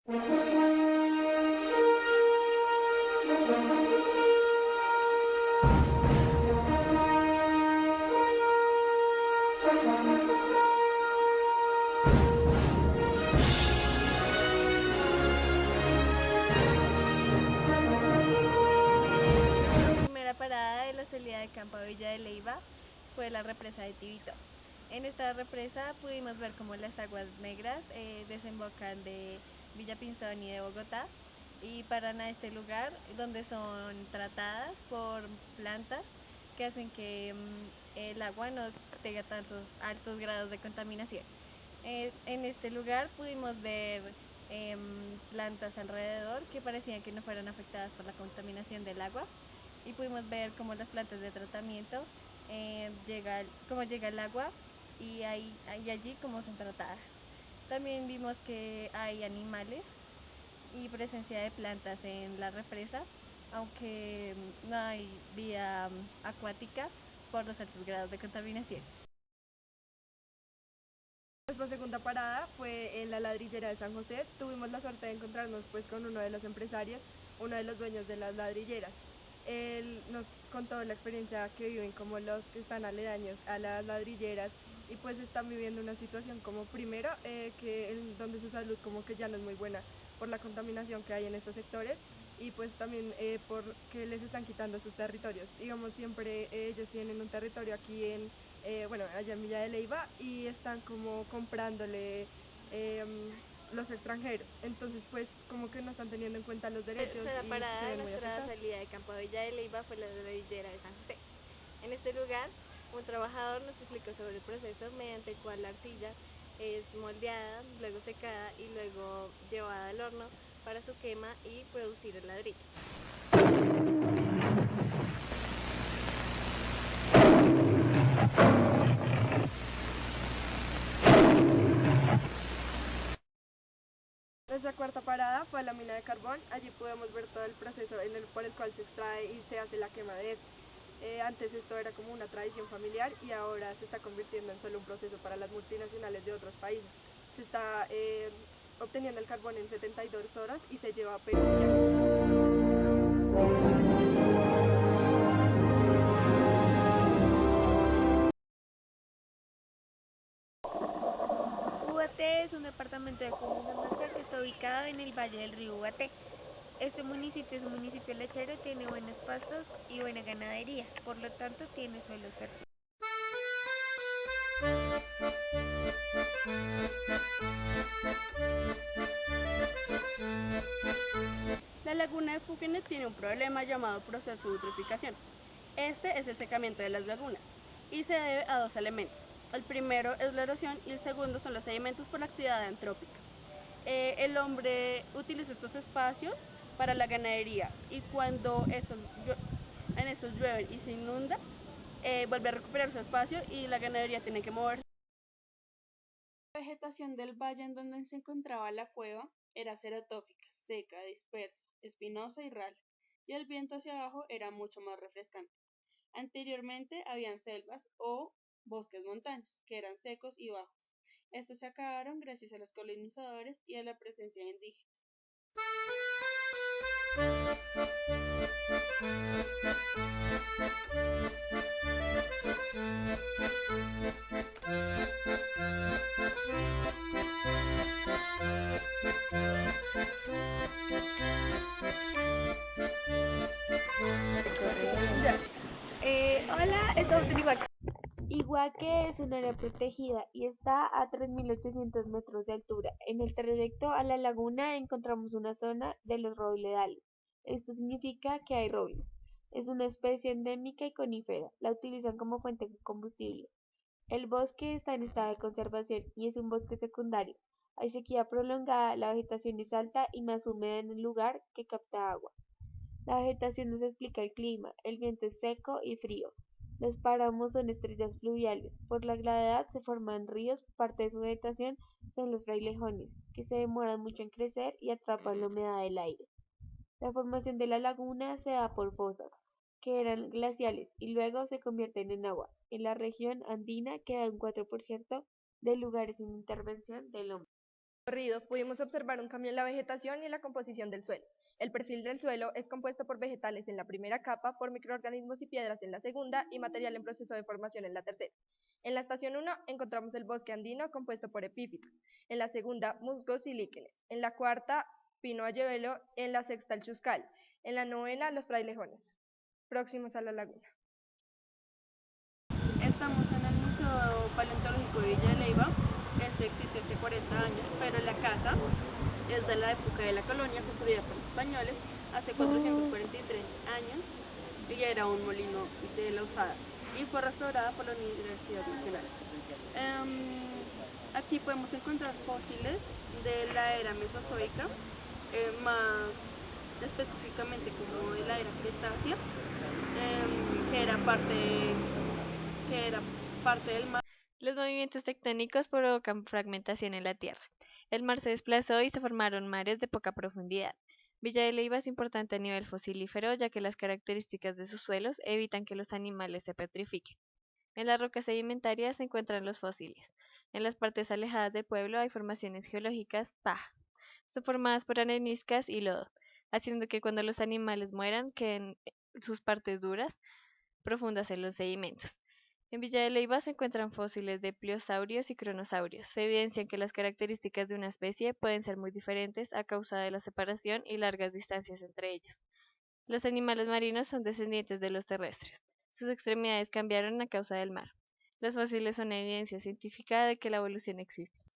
La primera parada de la salida de campo a Villa de Leyva fue la represa de Tibito. En esta represa pudimos ver cómo las aguas negras desembocan de Villa Pinzón y de Bogotá y paran a este lugar donde son tratadas por plantas que hacen que el agua no tenga tantos altos grados de contaminación. En este lugar pudimos ver plantas alrededor que parecían que no fueran afectadas por la contaminación del agua y pudimos ver cómo las plantas de tratamiento cómo llega el agua y allí cómo son tratadas. También vimos que hay animales y presencia de plantas en la represa, aunque no hay vida acuática por los altos grados de contaminación. Nuestra segunda parada fue en la ladrillera de San José. Tuvimos la suerte de encontrarnos con uno de los empresarios, uno de los dueños de las ladrilleras. Él nos contó la experiencia que viven como los que están aledaños a las ladrilleras y pues están viviendo una situación como primero donde su salud como que ya no es muy buena por la contaminación que hay en estos sectores y pues también porque les están quitando sus territorios. Digamos, siempre ellos tienen un territorio aquí allá en Villa de Leyva y están como comprándole los extranjeros, entonces pues como que no están teniendo en cuenta los derechos. La y parada se de ven muy nuestra afectados. salida de campo de Villa de Leyva fue la ladrillera de San José. En este lugar, un trabajador nos explicó sobre el proceso mediante el cual la arcilla es moldeada, luego secada y luego llevada al horno para su quema y producir el ladrillo. Nuestra cuarta parada fue a la mina de carbón. Allí podemos ver todo el proceso por el cual se extrae y se hace la quema de esto. Antes esto era como una tradición familiar y ahora se está convirtiendo en solo un proceso para las multinacionales de otros países. Se está obteniendo el carbón en 72 horas y se lleva a Perú. Ubaté es un departamento de Cundinamarca que está ubicado en el valle del río Ubaté. Este municipio es un municipio lechero, tiene buenos pastos y buena ganadería, por lo tanto tiene suelos fértiles. La laguna de Fuquenes tiene un problema llamado proceso de eutroficación. Este es el secamiento de las lagunas y se debe a dos elementos. El primero es la erosión y el segundo son los sedimentos por la actividad antrópica. El hombre utiliza estos espacios para la ganadería y cuando en estos llueven y se inunda, vuelve a recuperar su espacio y la ganadería tiene que moverse. La vegetación del valle en donde se encontraba la cueva era ceratófica, seca, dispersa, espinosa y rala, y el viento hacia abajo era mucho más refrescante. Anteriormente habían selvas o bosques montanos, que eran secos y bajos. Estos se acabaron gracias a los colonizadores y a la presencia de indígenas. Hola, estamos en Iguaque. Iguaque es un área protegida y está a 3.800 metros de altura. En el trayecto a la laguna encontramos una zona de los robledales. Esto significa que hay roble. Es una especie endémica y conífera. La utilizan como fuente de combustible. El bosque está en estado de conservación y es un bosque secundario. Hay sequía prolongada, la vegetación es alta y más húmeda en el lugar que capta agua. La vegetación nos explica el clima, el viento es seco y frío. Los páramos son estrellas fluviales. Por la gravedad se forman ríos, parte de su vegetación son los frailejones, que se demoran mucho en crecer y atrapan la humedad del aire. La formación de la laguna se da por fosas, que eran glaciales y luego se convierten en agua. En la región andina queda un 4% de lugares sin intervención del hombre. recorrido pudimos observar un cambio en la vegetación y en la composición del suelo. El perfil del suelo es compuesto por vegetales en la primera capa, por microorganismos y piedras en la segunda y material en proceso de formación en la tercera. En la estación 1 encontramos el bosque andino compuesto por epífitas, en la segunda musgos y líquenes, en la cuarta pino ayevelo, en la sexta el chuscal, en la novena los frailejones, próximos a la laguna. Estamos en el Museo Paleontológico de Villa de Leyva. Este existe hace 40 años, pero la casa es de la época de la colonia, construida por los españoles hace 443 años, y era un molino de la usada, y fue restaurada por la Universidad Nacional. Aquí podemos encontrar fósiles de la era mesozoica, más específicamente como de la era Cretácea, que era parte del mar. Los movimientos tectónicos provocan fragmentación en la Tierra. El mar se desplazó y se formaron mares de poca profundidad. Villa de Leyva es importante a nivel fosilífero, ya que las características de sus suelos evitan que los animales se petrifiquen. En las rocas sedimentarias se encuentran los fósiles. En las partes alejadas del pueblo hay formaciones geológicas paja. Son formadas por areniscas y lodo, haciendo que cuando los animales mueran queden sus partes duras, profundas en los sedimentos. En Villa de Leyva se encuentran fósiles de pliosaurios y cronosaurios. Se evidencian que las características de una especie pueden ser muy diferentes a causa de la separación y largas distancias entre ellos. Los animales marinos son descendientes de los terrestres. Sus extremidades cambiaron a causa del mar. Los fósiles son evidencia científica de que la evolución existe.